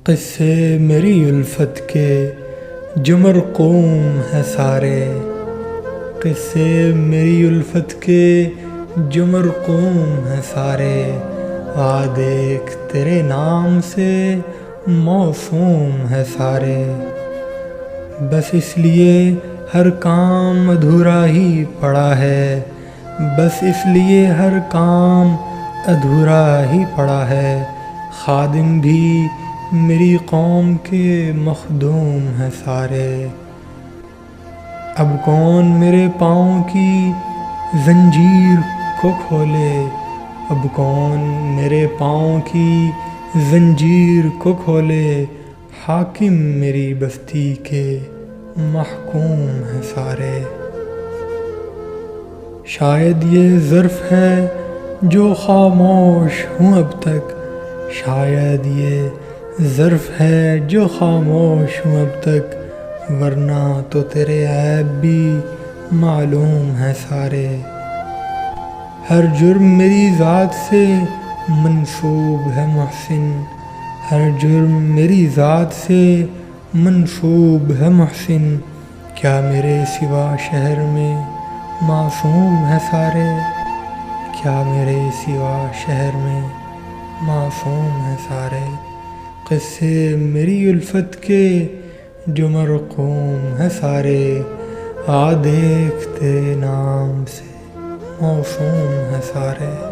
قصے میری الفت کے جو مرقوم ہیں سارے، قصے میری الفت کے جو مرقوم ہیں سارے، آ دیکھ تیرے نام سے موسوم ہے سارے۔ بس اس لیے ہر کام ادھورا ہی پڑا ہے، بس اس لیے ہر کام ادھورا ہی پڑا ہے، خادم بھی میری قوم کے مخدوم ہیں سارے۔ اب کون میرے پاؤں کی زنجیر کو کھولے، اب کون میرے پاؤں کی زنجیر کو کھولے، حاکم میری بستی کے محکوم ہیں سارے۔ شاید یہ ظرف ہے جو خاموش ہوں اب تک، شاید یہ ظرف ہے جو خاموش ہوں اب تک، ورنہ تو تیرے عیب بھی معلوم ہیں سارے۔ ہر جرم میری ذات سے منسوب ہے محسن، ہر جرم میری ذات سے منسوب ہے محسن، کیا میرے سوا شہر میں معصوم ہیں سارے، کیا میرے سوا شہر میں معصوم ہیں سارے۔ قصے میری الفت کے جو مرقوم ہیں سارے، آ دیکھ تیرے نام سے موسوم ہیں سارے۔